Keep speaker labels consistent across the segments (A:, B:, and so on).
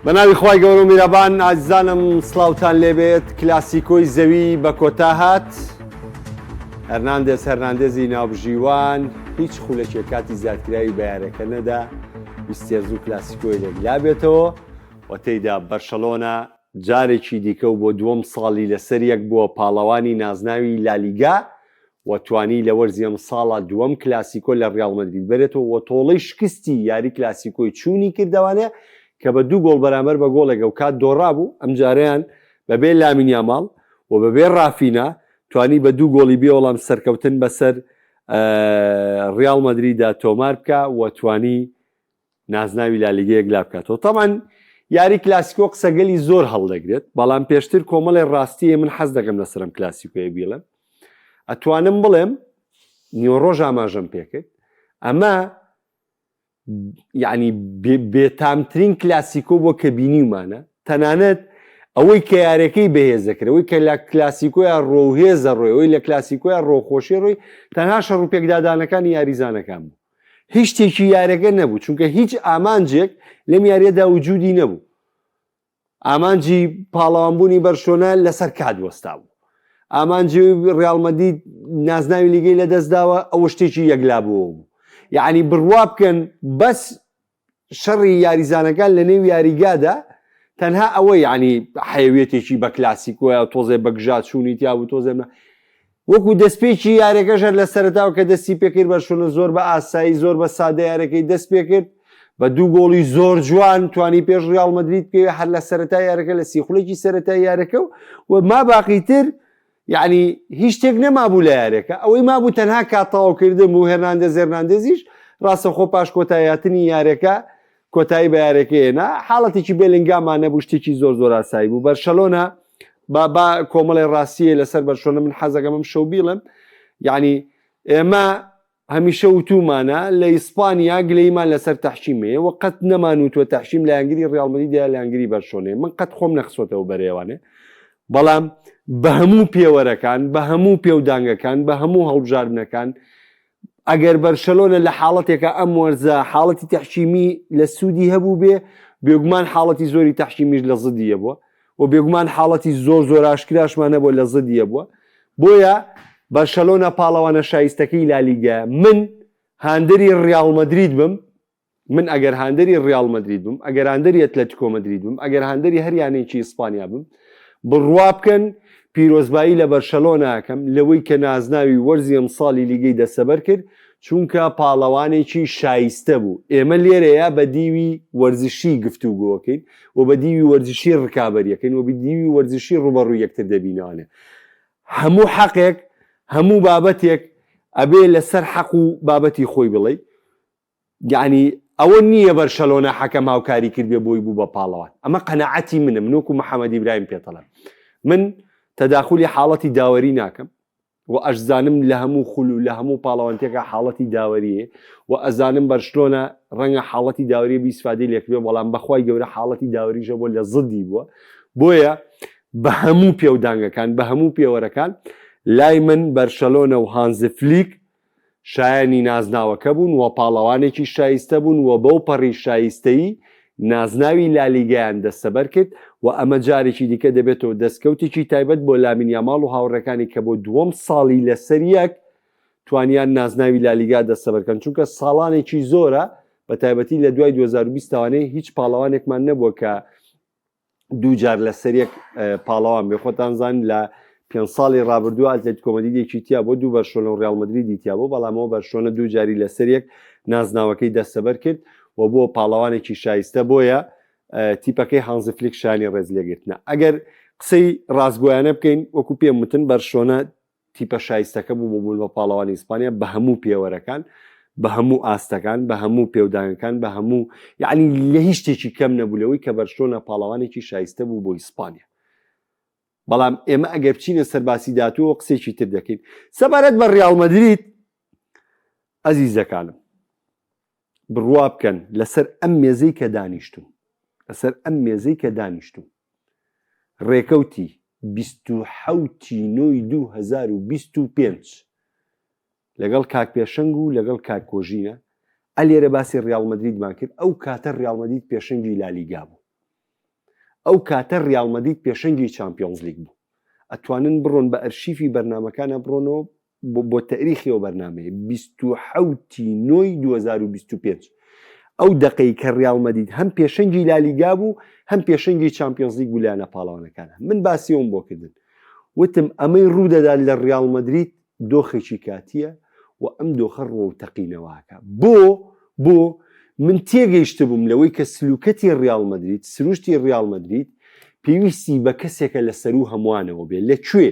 A: بەناوی خوای گەورە و میرەبان ئازیزانم سڵاوتان لێبێت. کلاسیکۆی زەوی بە کۆتا هات. هەرناندێزی ناوبژیوان هیچ خولەکێ کاتی زیادکراوی بە یارەکە نەدا. ویستێرز و کلاسیکۆی لێکلا بێتەوە و تێیدا بەرشەلۆنا جارێکی دیکە و بۆ دووەم ساڵی لەسەر یەک بووە پاڵەوانی نازناوی لالیگا و توانی لە وەرزی ئەم ساڵە دووەم کلاسیکۆ لە ڕیاڵ مەدرید بێتەوە و تۆڵەی شکستی یاری کلاسیکۆی چوونی کردوانێ کە بە دوو گۆڵ بەرامبەر بە گۆڵێکە و کات دۆڕا بوو. ئەم جاریان بەبێ لامین یاماڵ و بەبێ رافینە توانی بە دوو گۆڵی بێوەڵام سەرکەوتن بەسەر ڕیاڵ مەدریددا تۆمار بکە و توانی نازناوی لالیگەیەک لا بکاتەوە. تەمان یاری کلاسیکۆ قسەگەلی زۆر هەڵدەگرێت، بەڵام پێشتر کۆمەڵی ڕاستیە من حەز دەکەم لەسەرم کلاسیکۆیە بیڵێم. ئەتوانم بڵێم نیوەڕۆژ ئاماژەم پێکرد ئەمە یعنی بێتامترین کلاسیکۆ بۆ کە بینیمانە، تەنانەت ئەوەی کە یارەکەی بەهێزەکرد، ئەوەی کە لە کلاسیکۆیان ڕۆهێزە ڕۆی، ئەوەی لە کلاسیکۆیان ڕۆخۆشی ڕۆی، تەنها شەڕوپێکدادانەکانی یاریزانەکان بوو. هیچ شتێکی یارەکە نەبوو، چونکە هیچ ئامانجێک لەم یاریەدا وجودی نەبوو. ئامانجی پاڵەوانبوونی بەرشۆنە لەسەر کات وەستا بوو، ئامانجی ڕیاڵ مەدرید نازناوی لیگەی لەدەستداوە، ئەوە شتێکی یەکلا بووە بوو. یعنی بڕوا بکەن بەس شەڕی یاریزانەکان لە نێو یاریگادا تەنها ئەوە یعنی حەیوێتێکی بە کلاسیکۆیە تۆزێ بەگژات چوونی تیا بوو، تۆزێ وەکو دەستپێکی یارەکەژەر لە سەرتاوە کە دەستی پێکرد بەرشۆنە زۆر بە ئاسایی زۆر بە سادە یارەکەی دەست پێکرد بە دوو گۆڵی زۆر جوان توانی پێش ڕیاڵ مەدرید بکەوێ هەر لە سەرەتای یارەکە لە سیخولێکی سەرەتای یارەکە و ما باقیتر یعنی هیچ شتێک نەمابوو لە یارەکە. ئەوەی مابوو تەنها کاتەواوکردن و هێرناندێزیش ڕاستەخۆ پاش کۆتاییاتنی یارەکە کۆتایی بە یارەکەیەنا حاڵەتێکی بێلنگامان نەبوو، شتێکی زۆر زۆر ئاسایی بوو. بەرشەلۆنا با کۆمەڵی ڕاستیە لەسەر بەرشۆنە من حەزەکەم ئەم شەو بیڵم، یعنی ئێمە هەمیشە وتومانە لە ئیسپانیا گلەیمان لەسەر تەحکیمەیە و قەت نەمانوتوە تەحکیم لە یانگری ڕیاڵ مەدریدە لە یانگری بەرشۆنەیە. من قەت خۆم نەخسۆتەوە بەرێوانێ، بەڵام بە هەموو پێوەرەکان، بە هەموو پێودانگەکان، بە هەموو هەڵبژاردنەکان ئەگەر بەرشەلۆنە لە حاڵەتێکە ئەم وەرزە حاڵەتی تەحکیمی لە سوودی هەبوو بێ، بێگومان حاڵەتی زۆری تەحکیمیش لە زدیە بووە و بێگومان حاڵەتی زۆر زۆر ئاشکراشمان نەبووە لە زدیە بووە. بۆیە بەرشەلۆنە پاڵەوانە شایستەکەی لالیگا. من هاندەری ڕیاڵ مەدرید بم، من ئەگەر هاندەری ڕیاڵ مەدرید بم، ئەگەر هاندەری ئەتلەتیکۆ مەدرید بم، ئەگەر هاندەری هەریانێکی ئیسپانیا بم، بڕوا بکەن پیرۆزبایی لە بەرشەلۆناکەم لەوەی کە نازناوی وەرزی ئەم ساڵی لیگەی دەسەبەر کرد، چونکە پاڵەوانێکی شایستە بوو. ئێمە لێرەیە بە دیوی وەرزشی گفتوگۆکەین و بە دیوی وەرزشی ڕکابەریەکەین و بە دیوی وەرزشی ڕوبەڕووی یەکتر دەبینەوانێ. هەموو حەقێک هەموو بابەتێک ئەبێ لەسەر حەق و بابەتی خۆی بڵێ. یعنی ئەوە نییە بەرشەلۆنە حەکەم هاوکاری کردبێ بۆی بوو بە پاڵەوان. ئەمە قەناعەتی منە، من وەکو محەممەد ئیبراهیم پێتەڵێم. من تەداخلی حاڵەتی داوەری ناکەم و ئەشزانم لە هەموو خول و لە هەموو پاڵەوانتێکە حاڵەتی داوەریە و ئەزانم بەرشلۆنە ڕەنگە حاڵەتی داوەری بیسفادەی لێکبێ، بەڵام بەخوای گەورە حاڵەتی داوەریژە بۆ لە زدی بووە. بۆیە بە هەموو پێودانگەکان بە هەموو پێوەرەکان لای من بەرشەلۆنە و هانزی فلیک شایانی نازناوەکە بوون و پاڵەوانێکی شایستە بوون و بەو پەڕی شایستەیی نازناوی لالیگایان دەستەبەر کرد و ئەمە جارێکی دیکە دەبێتەوە دەستکەوتێکی تایبەت بۆ لامین یاماڵ و هاوڕەکانی کە بۆ دووەم ساڵی لەسەر یەک توانیان نازناوی لالیگا دەستەبەرکەن، چونکە ساڵانێکی زۆرە بە تایبەتی لە دوای 2020 توانەیە هیچ پاڵەوانێکمان نەبووە کە دوو جار لەسەر یەک پاڵەوان بێ. خۆتان زان لە 5 ساڵی ڕابردووە ئەتلێتیکۆ مەدریدێکی تیا بۆ دوو بەرشۆنە و ڕیاڵ مەدریدی تیا بۆ، بەڵامەوە بەرشۆنە دوو جاری لەسەر یەک نازناوەکەی دەستەبەر کرد و بۆ پاڵەوانێکی شایستە. بۆیە تیپەکەی هانزی فلیک شانی ڕێز لێگرتنە. ئەگەر قسەی ڕاستگۆیانە بکەین وەکو پێم وتن بەرشۆنە تیپە شایستەکە بوو بۆ بوون بە پاڵەوانی ئیسپانیا بە هەموو پێوەرەکان، بە هەموو ئاستەکان، بە هەموو پێودانەکان، بە هەموو یعنی لە هیچ شتێکی کەم نەبوو لەوەی کە بەرشۆنە پاڵەوانێکی شایستە بوو بۆ ئیسپانیا. بەڵام ئێمە ئەگەر بچینە سەرباسی داتووە قسێکی تر دەکەین سەبارەت بە ڕیاڵ مەدرید. ئەزیزەکانم بڕوا بکەن لەسەر ئەم مێزەی کە دانیشتوم، لەسەر ئەم مێزەی کە دانیشتوم ڕێکەوتی 27/9/2025 لەگەڵ کاک پێشەنگ و لەگەڵ کاک کۆژینە ئەلێرە باسی ڕیاڵ مەدریدمان کرد. ئەو کاتە ڕیاڵ مەدرید پێشەنگی لالیگا بوو. ئەو کاتە ڕیال مەدرید پێشەنگی چامپیۆنز لیگ بوو ئەتوانن بڕۆن بە ئەرشیفی بەرنامەکانە بڕۆنەوە بۆ تەریخیەوە بەرنامەیە 27 نۆی 2025 ئەو دقەی کە ڕیال مەدرید هەم پێشەنگی لالیگا بوو هەم پێشەنگی چامپیۆنز لیگ بوو لایەنە پاڵەوانەکانە من باسیەوەم بۆ کردن وتم ئەمەی ڕوودەدا لە ڕیال مەدرید دۆخێکی کاتیە و ئەم دۆخە ڕۆ و تەقینەوەکە بۆ من تێگەیشتە بووم لەوەی کە سلوکەتی ڕیال مەدرید سروشتی ڕیال مەدرید پێویستی بە کەسێکە لە سەر و هەمووانەوە بێت لەکوێ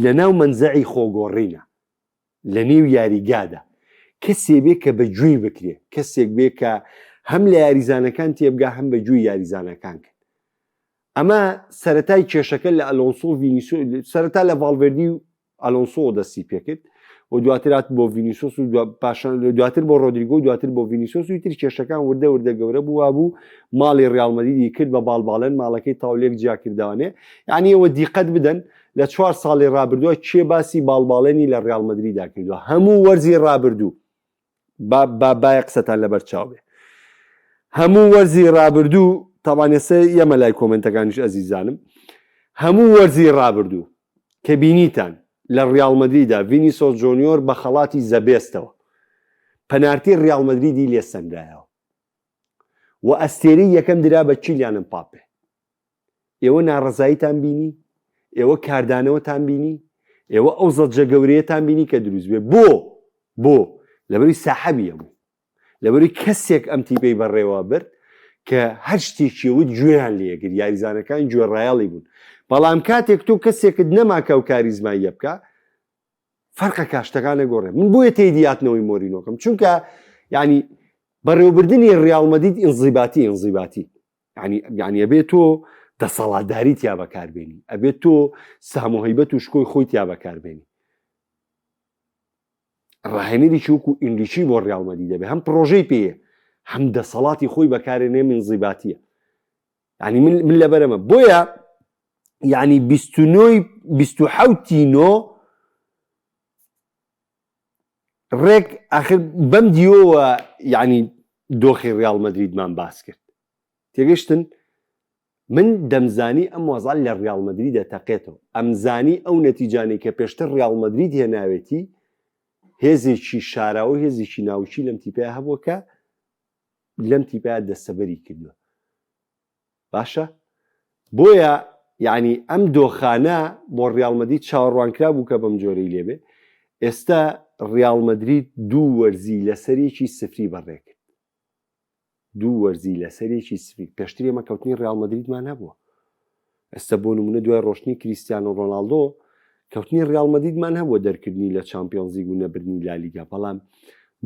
A: لە ناو منزەعی خۆگۆڕینە لە نێو یاریگادا کەسێ بێ کە بەگوێی بکرێ کەسێک بێ کە هەم لە یاریزانەکان تێبگا هەم بەگوێی یاریزانەکان کرد ئەمە سەرەتای کێشەکە لە ئەلۆنسۆ ڤینیسیۆ سەرەتا لە ڤالڤێردی و ئەلۆنسۆ دەستی پێکرد و دواترات بۆ ڤینیسیۆس و دواتر بۆ ڕۆدریگۆ و دواتر بۆ ڤینیسیۆس و تر کێشەکان وردە گەورە بوو ماڵی ڕیال مەدریدی کرد بە باڵباڵەن ماڵەکەی تاولێک جیاکردوانێ یعنی ئەوە دیقەت بدەن لە 4 ساڵی ڕابردووە کێ باسی باڵباڵێنی لە ڕیال مەدریدا کردووە هەموو وەرزی ڕابردوو بایە قسەتان لەبەر چاو بێ هەموو وەرزی ڕابردوو تاوانێسە ئێمە لای کۆمنتەکانیش ئەزیزانم هەموو وەرزی ڕابردوو کە بینیتان لە ڕیال مەدریدا ڤینیسیۆس جۆنیۆر بە خەڵاتی زەبێستەوە پەنارتی ڕیال مەدریدی لێ سەندایەوە و ئەستێرەی یەکەم درا بە کیلیان ئەمپاپێ ئێوە ناڕەزاییتان بینی ئێوە کاردانەوەتان بینی ئێوە ئەو زەجە گەورەیەتان بینی کە دروست بێ بۆ لەبەری ساحەبیە بوو لەبەری کەسێک ئەم تیپەی بەڕێوە برد کە هەر شتێکیەوە گوێیان لێگر یاریزانەکان گوێڕایاڵی بوون بەڵام کاتێک تۆ کەسێکت نەماکە و کاریزماییە بکە فەرقە کاشتەکانە گۆڕێ من بۆیە تێیدیاتنەوەی مۆرینۆکەم چونکە ینی بەڕێوەبردننی ڕیال مەدرید ئینزیباتی یعنی ئەبێت تۆ دەسەڵاتداری تیا بەکاربێنی ئەبێت تۆ سامۆهەیبەت و شکۆی خۆی تیا بەکاربێنی ڕاهێنەری وەکو ئینگلیشی بۆ ڕیال مەدرید دەبێت هەم پرۆژەی پێیە هەم دەسەڵاتی خۆی بەکارێنێ ئینزیباتیە ینی من لەبەرەمە بۆیە یعنی 27 نۆ ڕێک ئاخر بەم دیۆوە یعنی دۆخی ڕیال مەدریدمان باس کرد تێگەشتن من دەمزانی ئەم وەزال لە ڕیال مەدریدە تەقێتەوە ئەمزانی ئەو نەتیجانەی کە پێشتر ڕیال مەدرید هێناوێتی هێزێکی شاراوە هێزێکی ناوچی لەم تیپەیە هەبووە کە لەم تیپەیە دەستەبەری کردووە باشە بۆیە یعنی ئەم دۆخانە بۆ ڕیال مەدرید چاوەڕوانکرا بوو کە بەم جۆرەی لێبێ ئێستا ڕیال مەدرید دوو وەرزی لەسەرێکی سفری بەڕێکرد دوو وەرزی لەسەرێکی سفری پێشتر ئێمە کەوتنی ڕیال مەدریدمان هەبووە ئێستا بۆ نمونە دوای ڕۆشتنی کریستیانۆ ڕۆناڵدۆ کەوتنی ڕیال مەدریدمان هەبووە دەرکردنی لە چامپیۆنز لیگ و نەبردنی لالیگا بەڵام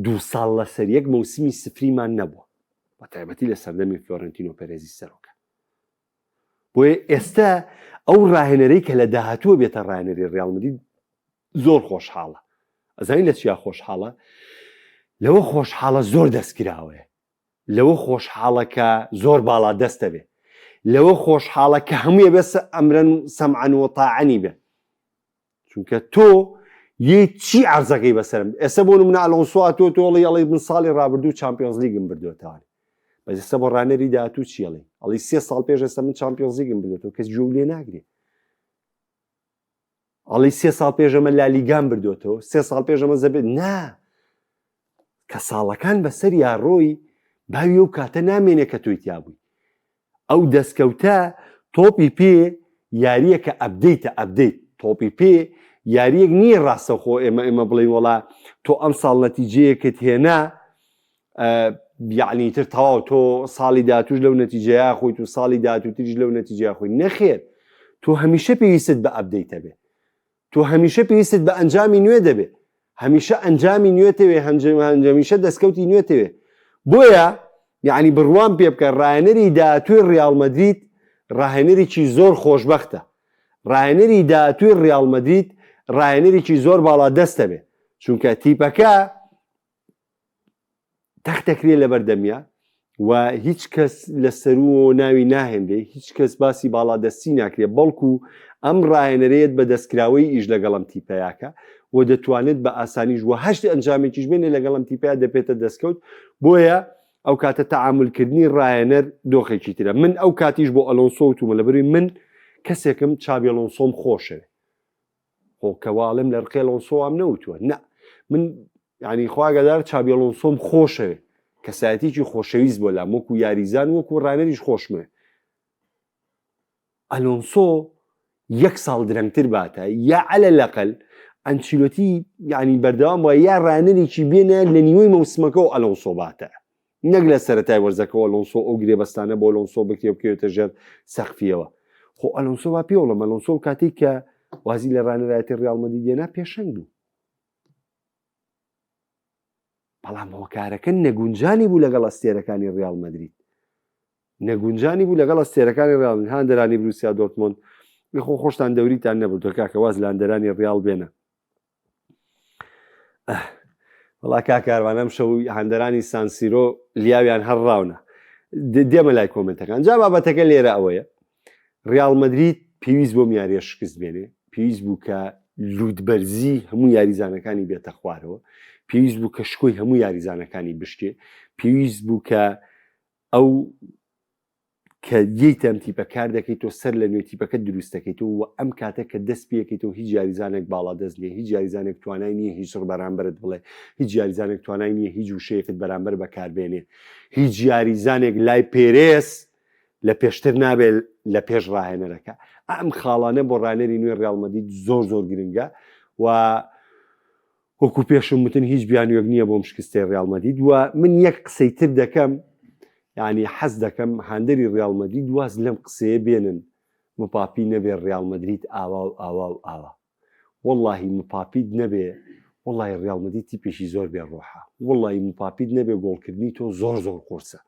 A: 2 ساڵ لەسەر یەک مەوسمی سفریمان نەبووە بە تایبەتی لە سەردەمی فلۆرنتینۆ پێرێزی سەرۆکە بۆیە ئێستا ئەو ڕاهێنەرەی کە لە داهاتووە بێتە ڕاهێنەری ڕیال مەدرید زۆر خۆشحاڵە ئەزانین لە چیا خۆشحاڵە لەوە خۆشحاڵە زۆر دەستکراوەیە لەوە خۆشحاڵە کە زۆر باڵا دەستە بێ لەوە خۆشحاڵە کە هەموویە بێ ئەمرن سەمعەن و تاعەنی بێ چونکە تۆ یە چی عەرزەکەی بەسەرم ئێستا بۆ نمونە ئەلۆنسۆ تۆ تۆڵی ئەڵێ من ساڵی ڕابردوو چامپیۆنز لیگم بردوێتەوە بەس ئێستا بۆ ڕانەری داهاتوو چی ئەڵێ ئەڵێ 3 ساڵ پێش ئێستا من چامپیۆنز لیگم بردوێتەوە کەس گوێ لێ ناگرێ ئەڵێ 3 ساڵ پێش ئەمە لالیگام بردوێتەوە 3 ساڵ پێش ئەمە زەبێت نا کە ساڵەکان بەسەر یاڕۆی باوی ئەو کاتە نامێنێ کە تۆی تیابووی ئەو دەستکەوتە تۆپی پێ یاریە کە ئەبدەیت تۆپی پێ یاریەک نییە ڕاستەخۆ ئێمە بڵێن وەڵا تۆ ئەم ساڵ نەتیجەیەکت هێنا یعنی تر تەواو تۆ ساڵی داهاتووش لەو نەتیجەیە خۆیت و ساڵی داهاتووتریش لەو نەتیجەیە خۆی نەخێر تۆ هەمیشە پێویستت بە ئەبدەیتە بێ تۆ هەمیشە پێویستت بە ئەنجامی نوێ دەبێ هەمیشە ئەنجامی نوێتەوێ هەمیشە دەستکەوتی نوێتەوێ بۆیە یعنی بڕوان پێ بکە ڕاهێنەری داهاتووی ڕیال مەدرید ڕاهێنەرێکی زۆر خۆشبەختە ڕاهێنەری داهاتووی ڕیال مەدرید ڕاهێنەرێکی زۆر باڵا دەستە بێ چونکە تیپەکە تەختەکرێ لە بەردەمیە و هیچ کەس لە سەرو ناوی ناهێنرێ هیچ کەس باسی باڵادەستی ناکرێت بەڵکو ئەم ڕاهێنەرەیەت بە دەستکراوەی ئیش لەگەڵم تیپەیەکە و دەتوانێت بە ئاسانیش و هەشت ئەنجامێکیش بێنێ لەگەڵم تیپەیە دەپێتە دەستکەوت بۆیە ئەو کاتە تەعاملکردنی ڕایەنەر دۆخێکی ترە. من ئەو کاتیش بۆ ئەلۆنسۆ وتومە لەبەروی من کەسێکم چابی ئەلۆنسۆم خۆشە خۆکەواڵم لە ڕقی ئەلۆنسۆوام نەوتووە نە من یعنی خواگەدار چابی ئەلۆنسۆم خۆشەوێ کەسایەتێکی خۆشەویست بۆ لام وەکو یاریزان وەکو ڕانەریش خۆشمێ. ئەلۆنسۆ 1 ساڵ درەنگتر باتە یا عەلە لەقەل ئەنچیلۆتی یعنی بەردەوام وایە یا ڕانەرێکی بێنە لە نیوەی مەوسمەکەەوە ئەلۆنسۆ باتە نەک لە سەرەتای وەرزەکەەوە ئەلۆنسۆ ئەو گرێبەستانە بۆ ئەلۆنسۆ بکرێتە ژێر سەقفیەوە. خۆ ئەلۆنسۆ وا پێوەڵە ئەلۆنسۆ کاتێک کە وازی لە ڕانەرایەتی ڕیاڵ مەدرید دێنا پێشەنگ بوو بەڵام هۆکارەکە نەگونجانی بوو لەگەڵ ئەستێرەکانی ڕیاڵ مەدرید نەگونجانی بوو لەگەڵ ئەستێرەکانی ڕیاڵ هاندەرانی بروسیا دۆرتمۆند خۆ خۆشتان دەوریتان نەبوو کاکە واز لە هاندەرانی ڕیاڵ بێنە. وڵا کاکاروانەم شەو هاندەرانی سانسیرۆ لیاویان هەرڕاونە دێمە لای کۆمنتەکان. جا بابەتەکە لێرە ئەوەیە ڕیاڵ مەدرید پێویست بۆ میاریە شکست بێنێ پێویست بوو کە لوودبەرزی هەموو یاریزانەکانی بێتە خوارەوە پێویست بوو کە شکۆی هەموو یاریزانەکانی بشکێ پێویست بوو کە ئەو کە یەیتەم تیپە کار دەکەیتەوە سەر لە نوێ تیپەکە دروست دەکەیتەوە و ئەم کاتە کە دەست پێەکەیتەوە هیچ یاریزانێک باڵا دەست نیە هیچ یاریزانێک توانای نییە هیچ بەرامبرت بڵێ هیچ یاریزانێک توانای نییە هیچ وشەیەکت بەرامبەر بەکاربێنێ هیچ یاریزانێک لای پێرێس لە پێشتر نابێت لە پێش ڕاهێنەرەکە. ئەم خاڵانە بۆ ڕانەری نوێ ڕیاڵ مەدرید زۆر زۆر گرنگە و وەکو پێشم وتن هیچ بیانوێک نییە بۆم شکستەی ڕیاڵ مەدرید و من یەک قسەی تر دەکەم یعنی حەز دەکەم هاندەری ڕیاڵ مەدرید واز لەم قسەیە بێنن مپاپی نەبێ ڕیاڵ مەدرید ئاوا و ئاوا و ئاوا وەڵڵاهی مپاپید نەبێ وەڵڵاهی ڕیاڵ مەدرید تیپێکی زۆر بێڕۆحە وەڵڵاهی مپاپید نەبێ گۆڵکردنی تۆ زۆر زۆر قورسە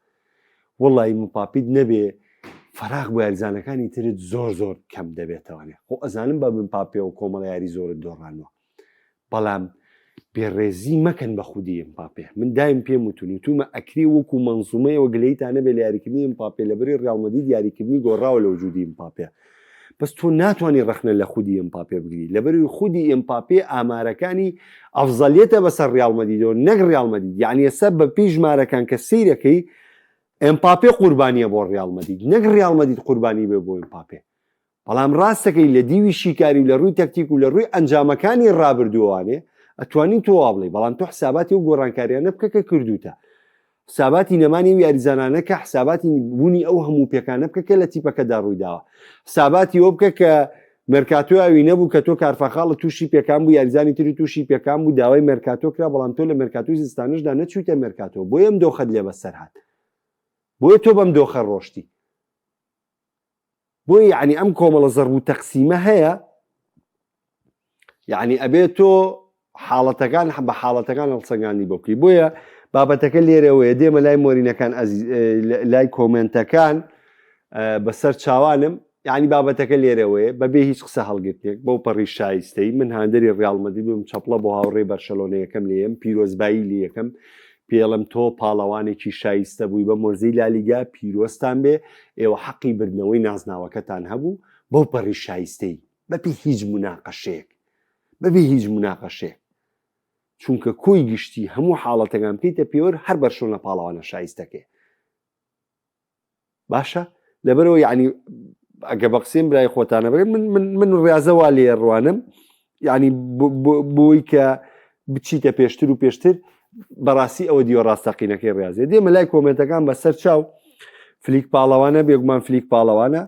A: وەڵڵاهی مپاپید نەبێ فەراغ بۆ یاریزانەکانی ترت زۆر زۆر کەم دەبێتەوەنێ خۆ ئەزانم بە مپاپێ و کۆمەڵە یاری زۆرت دۆڕانەوە بەڵام بێڕێزی مەکەن بە خودی ئەمپاپێ من دایم پێم وتونی تومە ئەکری وەکو مەنزومەیەوە گلەیتانە بێ لە یاریکردنی ئەمپاپێ لەبەری ڕیاڵ مەدرید یاریکردنی گۆڕاوە لە وجودی ئەمپاپێ بەس تۆ ناتوانانی ڕەخنە لە خودی ئەمپاپێ بگری لەبەروی خودی ئەمپاپێ ئامارەکانی ئەفزەلیەتە بەسەر ڕیاڵ مەدریدەوە نەک ڕیاڵ مەدرید یعنی ئێستا بە پێی ژمارەکان کە سەیرەکەی ئەمپاپێ قوربانیە بۆ ڕیاڵ مەدرید نەک ڕیاڵ مەدرید قوربانی بێ بۆ ئەمپاپێ بەڵام ڕاستەکەی لە دیوی شیکاری و لە ڕووی تەکتیک و لە ڕووی ئەنجامەکانی ڕابردووانێ ئەتوانی تۆ وابڵێ بەڵام تۆ حساباتی و گۆڕانکاریانە بکە کە کردوتە حساباتی نەمانی و یاریزانانە کە حساباتی بوونی ئەو هەموو پێکانە بکە کە لە تیپەکەدا ڕوویداوە حساباتی ئەو بکە کە مەرکاتۆیاوی نەبوو کە تۆ کارفەخاڵە تووشی پێکان بوو یاریزانی تری تووشی پێکان بوو داوای مەرکاتۆ کرا بەڵام تۆ لە مەرکاتۆی زستانشدا نەچوویتە مەرکاتۆ بۆیە ئەم دۆخەت لێ بەسەر هات بۆیە تۆ بەم دۆخە ڕۆشتی بۆیە یعنی ئەم کۆمەڵە زەرب و تەقسیمە هەیە یعنی ئەبێت تۆ حاڵەتەکان بە حاڵەتەکان هەڵسەنگاندی بۆ بکەی بۆیە بابەتەکە لێرەوەیە دێمە لای مۆرینەکان لای کۆمنتەکان بەسەر چاوانم یعنی بابەتەکە لێرەوەیە بەبێ هیچ قسە هەڵگرتێک بەو پەڕی شایستەی من هاندەری ڕیاڵ مەدرید بم چەپڵە بۆ هاوڕێی بەرشەلۆنە یەکەم لێم پیرۆزبایی لە یەکەم پێڵم تۆ پاڵەوانێکی شایستە بووی بە مۆرزەی لالیگا پیرۆستان بێ ئێوە حەقی بردنەوەی نازناوەکەتان هەبوو بەو پەڕی شایستەی بەبێ هیچ مناقەشەیەک بەبێ هیچ مناقەشەیەک چونکە کۆی گشتی هەموو حاڵەتەکان بکەیتە پێوەر هەر بەرشۆنە پاڵەوانە شایستەکەی باشە لەبەرەوە یعنی ئەگە بە قسەیم برای خۆتانە بگەن من ڕاضەوا لێ ڕوانم یعنی بۆی کە بچیتە پێشتر و پێشتر بەڕاستی ئەوە دیوە ڕاستەقینەکەی ڕاضێ دێمە لای کۆمنتەکان بەسەر چاو فلیک پاڵەوانە بێگومان فلیک پاڵەوانە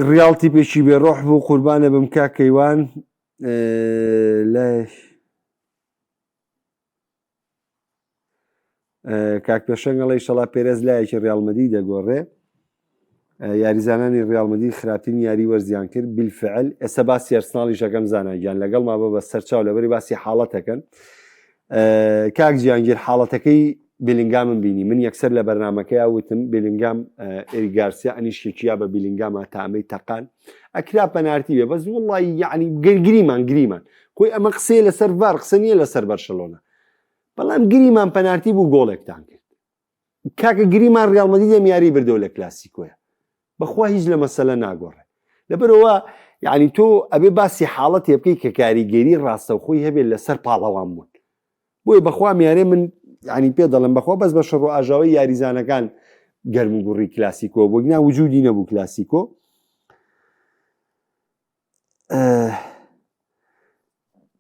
A: ڕیاڵتی پێشی بێڕۆح بوو قوربانە بم کاکەیوان لای کاک پێشەنگەڵی شەڵا پێرەز لایەکی ڕیاڵ مەدرید دەگۆڕێ یاریزانانی ڕیاڵ مەدرید خراپترین یاری وەرزیان کرد بالفعل ئێستا باسی ئەرسناڵی شەکەم زانایان لەگەڵ ما بە بەسەر چاو لەبەری باسی حاڵەتەکەن کاک جیانگیر حاڵەتەکەی بیلینگامم بینی من یەکسەر لە بەرنامەکەی وتم بیلینگام ئێریگارسیا ئەنیشتێکیا بە بیلینگامە تامەی تەقان ئەکرا پەنارتی بێ بەس وڵڵی یعنی گریمان کۆی ئەمە قسەی لەسەر ڤار قسە نییە لەسەر بەرشەلۆنە بەڵام گریمان پەنارتی بوو گۆڵێکتان کرد کاکە گریمان ڕیاڵ مەدرید یاری بردەوە لە کلاسیکۆیە بەخوا هیچ لە مەسەلە ناگۆڕێ لەبەرەوە یعنی تۆ ئەبێ باسی حاڵەتی بکەی کە کاریگەری ڕاستەوخۆی هەبێت لەسەر پاڵەوان بوون بۆیە بەخوا میارێ من ینی پێ دەڵم بەخوا بەس بە شەڕ و ئاژاوی یاریزانەکان گەرم و گوڕی کلاسیکۆ بۆ گنا وجودی نەبوو کلاسیکۆ.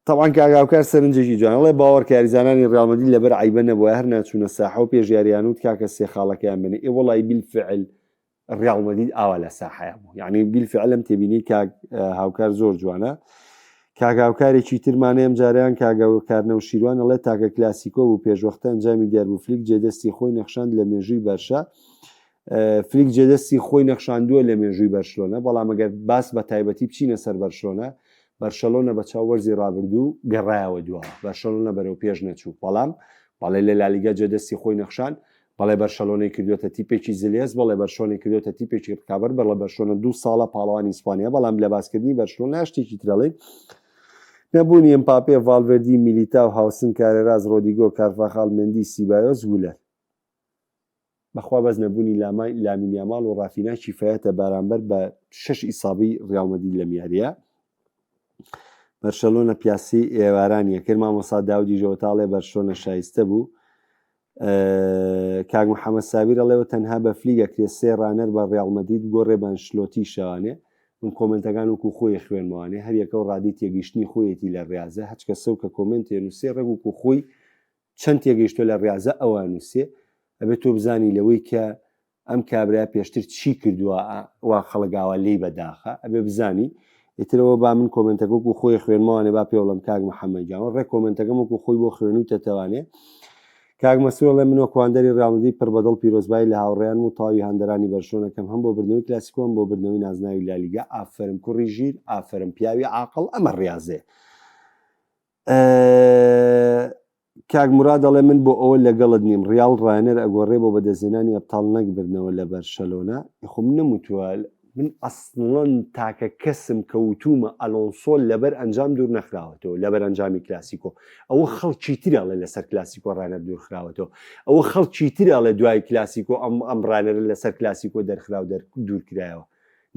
A: طبعا کاگاوکار سەرنجێکی جوانڵێ باوەڕ یاریزانانی ڕیال مەدرید لەبەر عیبە نەبووە هەر ناچوونە ساحە و پێشیاریان وت کاکە سێ خاڵەکەیان بنێ ئێ وەڵی بالفعل ڕیال مەدرید ئاوا لە ساحەیە بوو، یعنی بالفعل لەم تێبینی هاوکار زۆر جوانە. کاگاوکارێکی ترمانەیەم جاریان کاگاوکار نەوشیروان ئەڵێ تاکە کلاسیکۆ بوو پێشوەختە ئەنجامی دیار بوو فلیک جێدەستی خۆی نەخشاند لە مێژووی بەرشا. فلیک جێدەستی خۆی نەخشاندووە لە مێژووی بەرشلۆنە، بەڵام ئەگەر باس بە تایبەتی بچینە سەر بەرشلۆنە، بەرشەلۆنە بە چاوەرزی ڕابردوو گەڕایەوە دووە، بەرشەلۆنە بەرەو پێش نەچوو، بەڵام بەڵێ لە لالیگا جێدەستی خۆی نەخشان، بەڵێ بەرشەلۆنەی کردوێتە تیپێکی زلێز، بەڵێ بەرشلۆنەی کردوێتە تیپێکی ڕکابەر، بەڵێ بەرشلۆنە 2 ساڵە پاڵەوانی ئیسپانیا، بەڵام لە باسکردنی بەرشلۆنە شتێکی ترەڵێ نەبوونی ئەمپاپێ، ڤالڤێردی، میلیتاو، هاوسن، کارێراز، ڕۆدیگۆ، کارڤاخال، مندی، سیبایۆس، گولەر. بەخوا بەس نەبوونی لامین یامال و ڕافینا کیفایەتە بارامبەر بە 6 ئیسابی ڕیال مەدرید لە میاریە. بەرشەلۆنە پیاسی ئێوارانیە کرد، مامۆستا داودی ژۆتاڵێ بەرشلۆنە شایستە بوو. کاک محەممەد سابیر ئەڵێەوە تەنها بە فلیگەکرێ 3 ڕانەر بە ڕیال مەدرید گۆڕێ بەنشلۆتی شەوانێ. من کۆمنتەکان وەکو خۆی خوێنمەوانێ هەر یەکە و ڕادی تێگەیشتنی خۆیەتی لە ڕاضە، هەچ کە سەو کە کۆمنتێ نووسێ ڕێگوکو خۆی چەند تێگەیشتۆ لە ڕاضە ئەوان نووسێ، ئەبێت تۆ بزانی لەوەی کە ئەم کابرا پێشتر چی کردووە وا خەڵگاوە لی بەداخە، ئەبێ بزانی. ئیترەوە با من کۆمنتەکە وەکو خۆی خوێنمەوانێ با پێوەڵم کاک محەممەد جان ڕێ کۆمنتەکەم وەکو خۆی بۆ خوێنوتەتەوانێ. کاک مەسوولە منۆ کواندەری ڕیال مەدرید پڕ بەدڵ پیرۆزبایی لە هاوڕێیان و تاوی هەندەرانی بەرشلۆنەکەم هەم بۆ بردنەوەی کلاسیکۆ هەم بۆ بردنەوەی نازناوی لالیگا. ئافەرم کوڕی ژیر، ئافەرم پیاوی عاقڵ، ئەمە ڕاضێ. کاک مراد دەڵێ من بۆ ئەوە لەگەڵت نیم، ڕیال ڕایەنەر ئەگۆڕێ بۆ بەدەستهێنانی ئەبتاڵ نەکبردنەوە لە بەرشەلۆنە. خۆ من نەموتووە من ئەسڵەن تاکە کەسم کەوتومە ئەلۆنسۆ لەبەر ئەنجام دوور نەخراوەتەوە، لەبەر ئەنجامی کلاسیکۆ. ئەوە خەڵکی ترەڵێ لەسەر کلاسیکۆ ڕانەر دوورخراوەتەوە، ئەوە خەڵکی ترەڵێ دوای کلاسیکۆ ئەم ڕانەرە لەسەر کلاسیکۆ دەرخرا و دوورکرایەوە.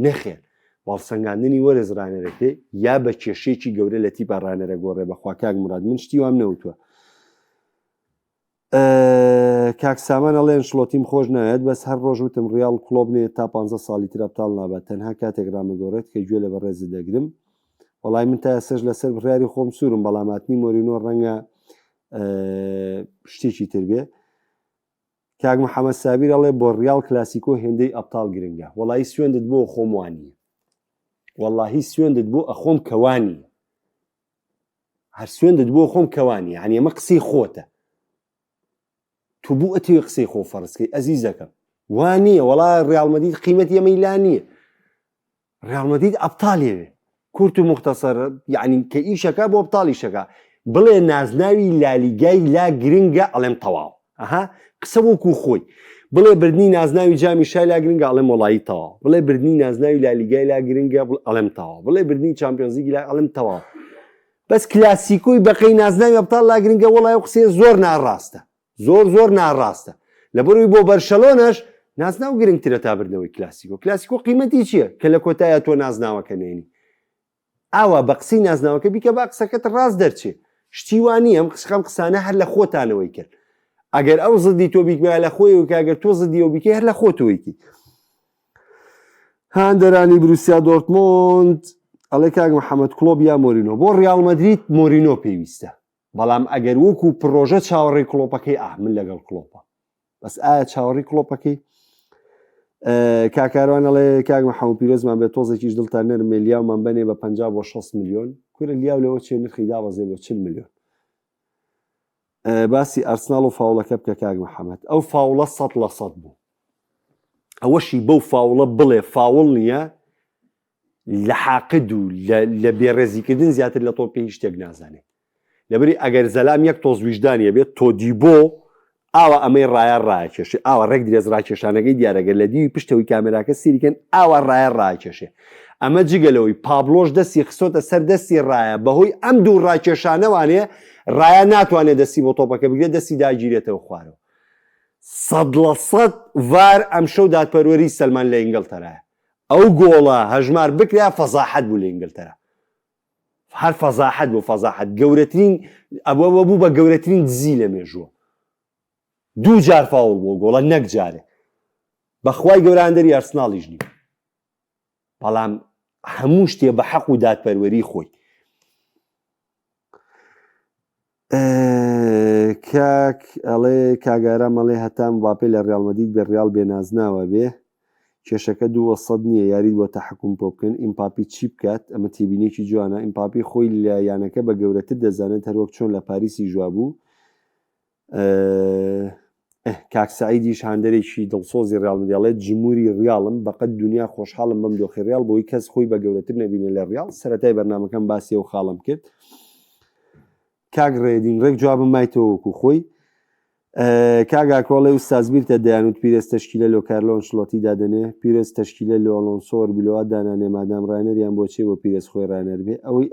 A: نەخێن باڵسەنگاندنی وەرز ڕانەرەکەی یا بە کێشێکی گەورە لە تیپە ڕانەرە گۆڕێ. بەخوا کاک مراد من شتی وام نەوتووە. کاک سامان ئەڵێن شڵۆتیم خۆش نایەت، بەس هەر ڕۆژ وتم ڕیال کلۆب نێت تا 15 ساڵی تر ئەبتاڵ نابێت، تەنها کاتێک ڕامەگۆڕێت کە گوێ لە بەڕێزە دەگرم. وەڵای من تا ئێسەش لەسەر بڕیاری خۆم سوورم، بەڵام هاتنی مۆرینۆ ڕەنگە شتێکی تر بێ. کاک محەممەد سابیر ئەڵێ بۆ ڕیال کلاسیکۆ هێندەی ئەبتاڵ گرنگە. وەڵی سوێندت بۆ خۆم وانیە، وەڵاهی سوێندت بۆ ئەخۆم کەوانی، هەر سوێندت بۆ خۆم کەوانی، هەنی ئەمە قسەی خۆتە. تو بوو ئەتوێ قسەی خۆ فەرزکەی ئەزیزەکەم، وانییە وەڵا ڕیال مەدرید قیمەت ئەمەی لا نییە. ڕیال مەدرید ئەبتاڵێوێ کورت و مختصر، یعنی کە ئیشەکە بۆ ئەبتاڵیشەکە بڵێ نازناوی لالیگای لا گرنگە ئەڵێم تەواو. ئەها قسە وەکو خۆی بڵێ بردننی نازناوی جامی شای لا گرنگە ئەڵێم وڵایی تەواو، بڵێ بردننی نازناوی لالیگای لا گرنگە ئەڵێم تەواو، بڵێ بردننی چامپیۆنزیگی لا ئەڵێم تەواو. بەس کلاسیکۆی بەقەی نازناوی ئەبتاڵ لا گرنگە وەڵای قسێ زۆر ناڕاستە، زۆر ناڕاستە. لەبەرەوەی بۆ بەرشەلۆنەش نازناو گرنگترە تا بردنەوەی کلاسیکۆ. کلاسیکۆ قیمەتی چییە کە لە کۆتایە تۆ نازناوەکە نێنی؟ ئاوا بە قسەی نازناوەکە بیکە با قسەکەت ڕاست دەرچێ. شتی وانی ئەم قسانە هەر لە خۆتانەوەی کرد. ئەگەر ئەو زدی تۆ بیکمە لە خۆی کە ئەگەر تۆ زدیەوە بیکە هەر لە خۆتەوەیکی. هاندەرانی بروسیا دۆرتمۆند ئەڵێ کاک محەممەد کلۆب یا مۆرینۆ، بۆ ڕیال مەدرید مۆرینۆ پێویستە، بەڵام ئەگەر وەکو پرۆژە چاوەڕێی کلۆپەکەی من لەگەڵ کلۆپە. بەس ئایا چاوەڕی کلۆپەکەی؟ کاکاروان ئەڵێ کاک محەممەد پیرۆزمان بێت تۆزێکیش دڵتان نەرمێ لیاومان بنێ بە 50 بۆ 6 میلیۆن، کورە لیاو لەوە چێ نرخی دابەزێ بۆ 40 میلیۆن. باسی ئەرسناڵ و فاوڵەکە بکە کاک محەممەد. ئەو فاوڵە 100% بوو، ئەوەشی بەو فاوڵە بڵێ فاوڵ نییە، لە حاقد و لە بێڕێزیکردن زیاتر لە تۆ پێی شتێک نازانێت. لەبەری ئەگەر زەلام یەک تۆز ویژدانیە بێت تۆ دیبۆ ئاوا ئەمەی ڕایە ڕاکێشێ، ئاوا ڕێک درێز ڕاکێشانەکەی دیارەگەر لە دیوی پشتەوەی کامێراکە سیریکەن ئاوا ڕایە ڕاکێشێ. ئەمە جگەلەوەی پابلۆش دەستی خستۆتە سەر دەستی ڕایە، بەهۆی ئەم دوو ڕاکێشانەوانێ ڕایە ناتوانێت دەستی بۆ تۆپەکە بگرێت، دەستی داگیرێتەوە خوارەوە. 100% ڤار ئەم شەو دادپەروەری سەلمان لە ئینگلتەرایە. ئەو گۆڵە هەژمار بکرا فەزاحەت بوو لە ئینگلتەرا، هەر فەزاحەت بوو، فەزاحەت گەورەترین ئەوە بوو بە گەورەترین دزی لە مێژووە. دوو جار فاول بۆ گۆڵە نەک جارێ بەخوای گەورەندەری ئەرسناڵیش نی بەڵام هەموو شتێ بە حەق و دادپەروەری خۆی کاک ئەڵێ کاگارە مەڵێ هەتام باپێ لە ڕیاڵ مەدرید بە ڕیاڵ بێنازناوە بێ کێشەکە 200 نییە یارید بۆ تەحکوم تۆ بکەن ئیمپاپی چی بکات ئەمە تێبینێکی جوانە ئیمپاپی خۆی لە یانەکە بە گەورەتر دەزانێت هەروەک چۆن لە پاریسی ژوا بوو کاک سعیدیش هاندەرێکی دڵسۆزی ڕیاڵ مەدرید جمهوری ڕیاڵم بەقەت دنیا خۆشحاڵم بەم دۆخی ڕیاڵ بۆی کەس خۆی بە گەورەتر نەبینێ لە ڕیاڵ سەرەتای بەرنامەکەم باسی و خاڵم کرد کاک ڕێدین ڕێک جوابم مایتەوە وەکو خۆی کاگاکۆڵێ و سازبیرتە دەیانوت پیرێز تەشکیلە لۆ کارلۆن شڵۆتی دادەنێ پیرێز تەشکیلە لۆ ئەلۆنسۆر بیلەوە دانانێ مادام ڕانەریان بۆچێ بۆ پیرێز خۆی ڕانەر بێ ئەوەی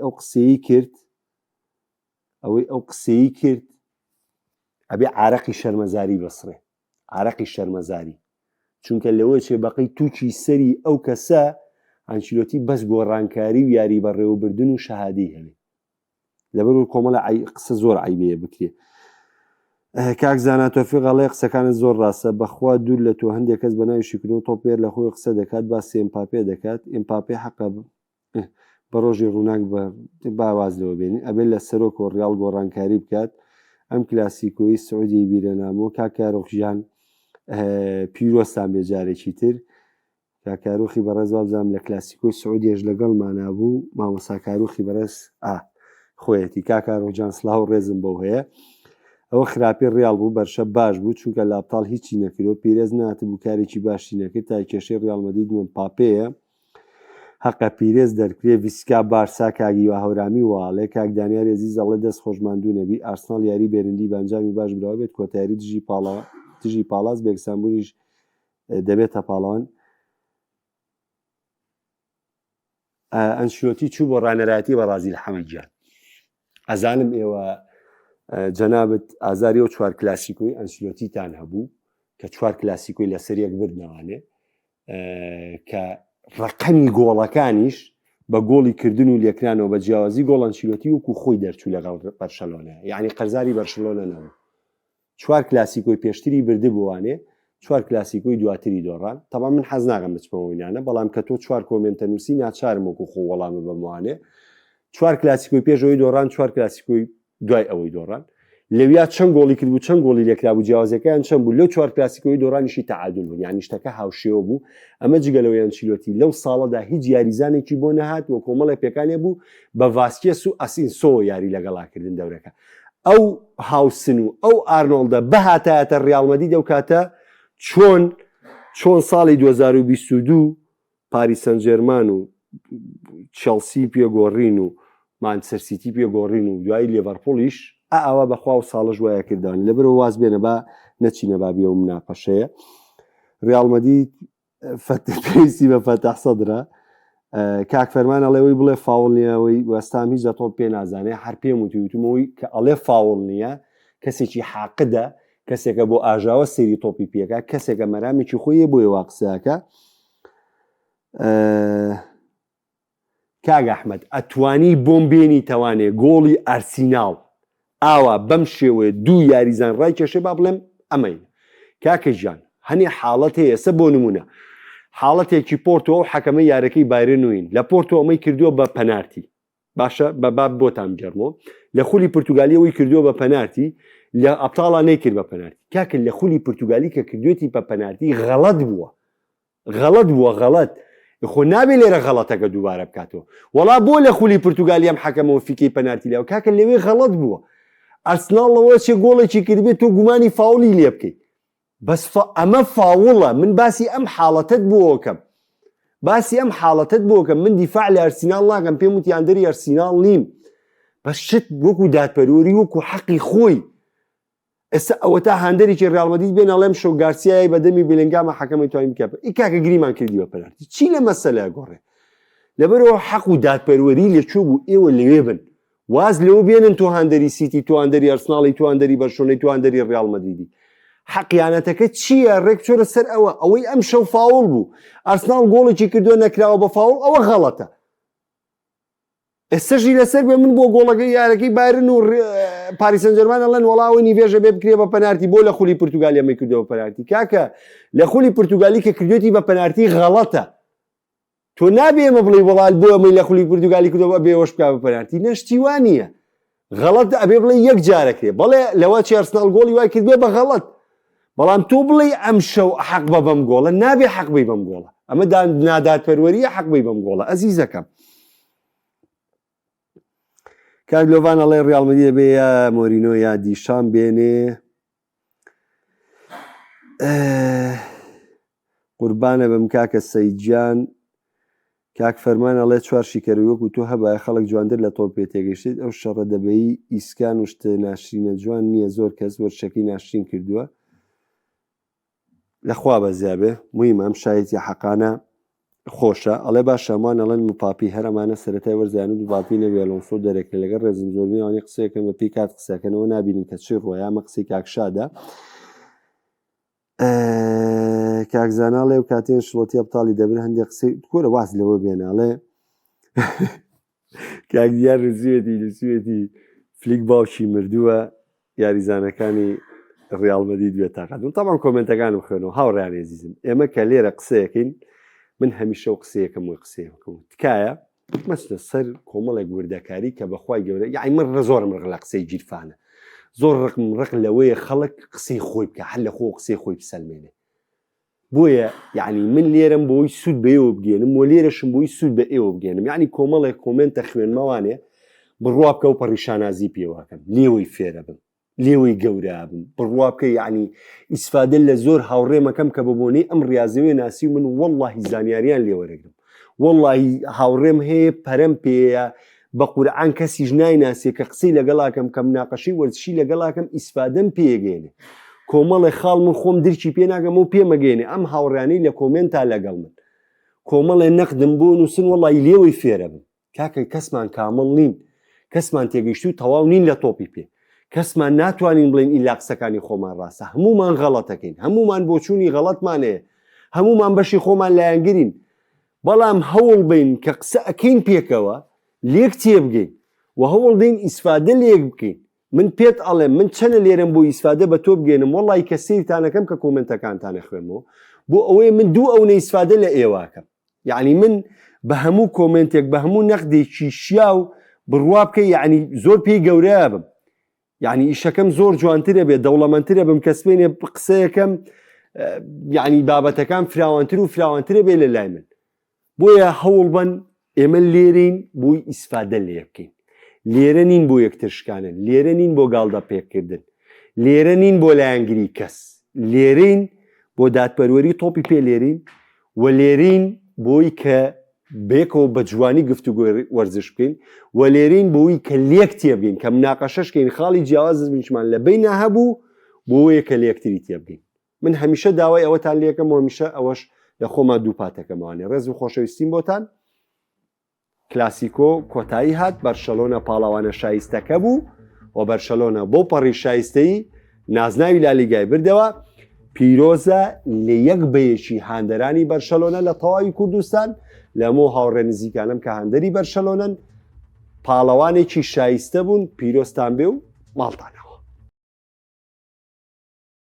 A: ئەو قسەی کرد ئەبێ عارەقی شەرمەزاری بەسڕێ عارەقی شەرمەزاری چونکە لەوە چێ بەقەی تووچی سەری ئەو کەسە ئانچیلۆتی بەس گۆڕانکاری و یاری بەڕێوەبردن و شەهادەی هەبێ لەبەر و کۆمەڵە قسە زۆر عیبەیە بکرێ کاک زاناتۆفی غەڵێ قسەکانت زۆر ڕاستە بەخوا دوور لە تۆ هەندێک کەس بە ناوی شیکردن تۆ پێر لە خۆی قسە دەکات باسی ئەمپاپێ دەکات ئەمپاپێ حەقە بە ڕۆژی ڕووناک بە باواز لەوە بێنی ئەبێت لە سەرۆک و ڕیاڵ گۆڕانکاری بکات ئەم کلاسیکۆی سعودی بیرەنامۆ کاکارۆخژیان پیرۆستان بێجارێکی تر کاکارۆخی بەڕێز وابزانم لە کلاسیکۆی سعودیێش لەگەڵمانە بوو مامۆساکارۆخی بەڕێز خۆیەتی کاکارۆخجان سڵاو و ڕێزم بەو هەیە ئەوە خراپی ڕیاڵ بوو بەرشە باش بوو چونکە لاپتاڵ هیچی نەکردەوە پیرێز ناتبوو کارێکی باشی نەکرد تا کێشەی ڕیاڵ مەدرید پاپەیە حەقە پیرێز دەرکرێ ویسکا بارسا کاگی و هەورامی واڵێ کاک دانیار عزیز ئەڵێ دەست خۆشماندوو نەبی ئارسناڵ یاری بێرندی بەنجامی باش براوە بێت کۆتایی دژی پاڵاز بێکسانبوونیش دەبێتە پاڵەوان ئەنشلۆتی چوو بۆ ڕانەرایەتی بە ڕازی لە حەمەدجان ئەزانم ئێوە جەنابەت ئازاری و چوار کلاسیکۆی ئەنشلۆتیتان هەبوو کە چوار کلاسیکۆی لەسەر یەک بردنەوانێ کە ڕقەمی گۆڵەکانیش بە گۆڵی کردن و لێکرانەوە بە جیاوازی گۆڵ ئەنشلۆتی وەکو خۆی دەرچوو لەگەڵ بەرشەلۆنە یعنی قەرزاری بەرشەلۆنە نەبوو چوار کلاسیکۆی پێشتری بردی بوانێ چوار کلاسیکۆی دواتری دۆڕان تەوا من حەز ناغەم بچمەوەینانە بەڵام کە تۆ چوار کۆمنتە نووسی ناچارم وەکو خۆ وەڵامە بەموانێ چوار کلاسیکۆی پێشەوەی دۆڕان چوار کلاسیکۆی دوای ئەوەی دۆڕان لەویا چەند گۆڵی کرد بوو چەند گۆڵی لێکرا بوو جیاوازەکەیان چەند بوو لەو چوار کلاسیکۆی دۆڕانیشی تەعادل بوون یعنی شتەکە هاوشێوە بوو ئەمە جگەلەوەی ئەنشیلۆتی لەو ساڵەدا هیچ یاریزانێکی بۆ نەهات وە کۆمەڵی پێکانێ بوو بە ڤاسکێس و ئەسینسۆ یاری لەگەڵاکردن دەورەکە ئەو هاوسن و ئەو ئارنۆڵدە بەهاتایەتە ڕیاڵ مەدرید ئەو کاتە چۆن ساڵی 2022 پاریس سەن ژێرمان و چێلسی پێگۆڕین و مانچستەر سیتی پێگۆڕین و دوای لێڤەرپۆڵیش ئەوە بەخوا و ساڵش وایە کردوان لەبەرەوە واز بێنە با نەچینە بابیەوە مناقەشەیە ڕیاڵ مەدرید پێویستی بە فەتەح سەدرە کاک فەرمان ئەڵێەوەی بڵێ فاوڵ نییەوەی وەستام هیچ دەتۆ پێ نازانێ هەر پێم وتیوتمەوەی کە ئەڵێ فاوڵ نییە کەسێکی حاقدە کەسێکە بۆ ئاژاوە سێری تۆپی پێکە کەسێکە مەرامێکی خۆیە بۆیە وا قسەکە کاگ ئەحمەد ئەتوانی بۆم بێنی تەوانێ گۆڵی ئەرسیناڵ ئاوا بەم شێوەیە دوو یاریزان ڕای کێشێ با بڵێم ئەمەین کاکە ژیان هەنێ حاڵەت هەیە سە بۆ نمونە حاڵەتێکی پۆرتۆ و حەکەمە یارەکەی بایرنوین لە پۆرتۆ ئەمەی کردووە بە پەنارتی باشە بە باب بۆتان گەڕمەوە لە خولی پرتوگالیەوەی کردووە بە پەنارتی لە ئەبتاڵا نەیکرد بە پەنارتی کاکە لە خولی پرتوگالی کە کردوێتی بە پەنارتی غەڵەت بووە غەڵەت خۆ نابێ لێرە غەڵەتەکە دووبارە بکاتەوە وەڵا بۆ لە خولی پرتوگالی ئەم حەکەمەوە فیکەی پەنارتی لەوە کاکە لەوێ غەڵەت بووە ئەرسناڵەوە چێ گۆڵێکی کردبێت تۆ گومانی فاوڵی لێ بکەیت بەس ئەمە فاوڵە من باسی ئەم حاڵەتت بۆکەم من دیفاع لە ئەرسیناڵ ناکەم پێم وتی یاندەری ئەرسیناڵ نیم بەس شت وەکو دادپەروەری وەکو حەقی خۆی ئێستا ئەوە تا هاندەرێکی ڕیاڵ مەدرید بێن ئەڵێم شەو گارسیای بەدەمی بێلنگامە حەکەمەی توانین بکات ئیکاکە گریمان کردیوە پەنارتی چی لە مەسەلەیە گۆڕێ لەبەرەوە حەق و دادپەروەری لێچوو بوو ئێوە لەوێ بن واز لەوە بێنن تۆ هاندەری سیتی تۆ هاندەری ئەرسناڵی تۆ هاندەری بەرشۆنەی تۆ هاندەری ڕیاڵ مەدریدی حەقیانەتەکە چییە ڕێک چۆرە سەر ئەوەی ئەم شەو فاوڵ بوو ئەرسناڵ گۆڵێکی کردووە نەکراوە بە فاوڵ ئەوە غەڵەتە ئێستاژی لەسەر بێ من بۆ گۆڵەکەی یارەکەی بایرن و پاریس سن ژەرمان ئەڵێن وەڵاوی نیڤێژە بێ بکرێ بە پەنارتی بۆ لە خولی پورتوگالیا مەی کردەوە پەنارتی کاکە لە خولی پورتوگالی کە کردوێتی بە پەنارتی غەڵەتە تۆ نابێ ئێمە بڵێ وەڵال بۆ ئەمەی لە خولی پورتوگالی کردەوە بێوەش بکا بە پەنارتی نەشتیوان نییە غەڵەت ئەبێ بڵێ یەک جارەکرێ بەڵێ لەوە چی ئەرسناڵ گۆڵی وای کرد بێ بە غەڵەت بەڵام تۆ بڵێ ئەم شەو حەق بە بەم گۆڵە نابێ حەق بی بەم گۆڵە ئەمە نادادپەروەریە حەق بی بەم گۆڵە ئەزیزەکەم کاک لۆڤان ئەڵێ ڕیاڵ مەدرید بێ یا مۆرینۆ یا دیشان بێنێ قوربانە بم کاکە سەیدجان کاک فەرمان ئەڵێ چوار شیکەروی وەکو تۆ هەبایە خەڵک جوانتر لە تۆ پێ تێگەیشتیت ئەو شەڕە دەبەیی ئیسکان و شتە ناشرینە جوان نییە زۆر کەس وەرشەکەی ناشرین کردووە لەخوا بەزیابێ موهیم ئەم شایەتی حەقانە خۆشە ئەڵێ باشەمان ئەڵێن مپاپی هەرەمانە سەرەتای وەرزیان و دووباپی نەوێ ئەلۆنسۆ دەرەکە لەگەڵ ڕێزم زۆربەی قسەیەکەم بە پێی کات قسەکەنەوە نابینین کە چی ڕۆیە ئەمە قسەی کاکشادا کاکزاناڵێ و کاتێن شڵۆتی ئەبتاڵی دەبن هەندێک قسەی کۆرە واز لەوە بێناڵێ کاک دیار نووسێتی فلیک باوکی مردووە یاریزانەکانی ڕیاڵ مەدرید دوێت تاقاتون تامان کۆمنتەکانم خوێنەوە هاوڕێیان عزیزم ئێمە کە لێرە قسەیەکەین من هەمیشە و قسەیەکەم وی قسەیەکەم تکایە مەسلە سەر کۆمەڵێک وردەکاری کە بەخوای گەورە یاعی من زۆرم ڕق لە قسەی گیرفانە زۆر ڕق لەوەیە خەڵک قسەی خۆی بکە هەر لە خۆ قسەی خۆی بسەلمێنێ بۆیە یعنی من لێرم بۆی سوود بە ئێوە بگێنم و لێرەشم بۆی سوود بە ئێوە بگێنم یعنی کۆمەڵێک کۆمنتە خوێنمەوانێ بڕوا بکە و پەڕیشانازی پێوەکەم لێوەی فێرە بم لێوەی گەورە بم بڕوا بکە یعنی ئیسفادە لە زۆر هاوڕێمەکەم کە ببوونی ئەم ڕاضیەوەی ناسی و من وەڵڵاهی زانیاریان لێوەرەگرم وەڵڵاهی هاوڕێم هەیە پەرەم پێەیە بە قورعان کەسیش نایناسێ کە قسەی لەگەڵاکەم کە مناقەشەی وەرزشی لەگەڵاکەم ئیسفادەم پێگەێنێ کۆمەڵی خاڵ من خۆم درکی پێ ناگەم و پێمەگەێنێ ئەم هاوڕیانەی لە کۆمنتا لەگەڵ من کۆمەڵێ نەقدم بۆ نووسن وەڵڵاهی لێوەی فێرە بم کاکە کەسمان کامڵ نین کەسمان تێگەیشت و تەواو نین لە تۆپی پێ کەسمان ناتوانین بڵین ئیلا قسەکانی خۆمان ڕاستە هەمومان غەڵەتەکەین هەمومان بۆچوونی غەڵەتمانەیە هەمومان بەشی خۆمان لایەنگرین بەڵام هەوڵ بین کە قسە ئەکەین پێکەوە لێک تێبگەین و هەوڵ دەین ئیسفادە لێک بکەین من پێت ئەڵێم من چەنە لێرم بۆ ئیسفادە بە تۆ بگەێنم وەڵی کە سیرتانەکەم کە کۆمنتەکانتانە خوێنمەوە بۆ ئەوەی من دوو ئەو ئیسفادە لە ئێواکەم یعنی من بە هەموو کۆمنتێک بە هەموو نەقدێکی شیا و بڕوا بکە یعنی زۆر پێی گەورەیە بم یعنی ئیشەکەم زۆر جوانترە بێت دەوڵەمەندترە بم کەس بێنێ قسەیەکەم یعنی بابەتەکان فراوانتر و فراوانترە بێ لە لای من بۆیە هەوڵ بن ئێمە لێرین بۆی ئیسفادە لێ بکەین لێرە نین بۆ یەکترشکانن لێرە نین بۆ گاڵدە پێکردن لێرە نین بۆ لایەنگری کەس لێرین بۆ دادپەروەری تۆپی پێ لێرین و لێرین بۆی کە بێکەوە بە جوانی گفتوگۆ وەرزش بکەین و لێرین بۆی کە لێک تێبگەین کە مناقەشەشکەین خاڵی جیاواز بنشمان لە بینە هەبوو بۆیە کە لێکتری تێبگەین من هەمیشە داوای ئەوەتان لێکەم و هەمیشە ئەوەش لە خۆما دوو پاتەکەمەوانێ ڕێز و خۆشەویستیم بۆتان کلاسیکۆ کۆتایی هات بەرشەلۆنە پاڵەوانە شایستەکە بوو و بەرشەلۆنە بۆ پەڕی شایستەی نازناوی لالیگای بردەوە پیرۆزە لە یەک بەیەکی هاندەرانی بەرشەلۆنە لە تەواوی کوردستان لەمۆ هاوڕێ نزیکانم کە هاندەری بەرشەلۆنن پاڵەوانێکی شایستە بوون پیرۆستان بێ و ماڵتان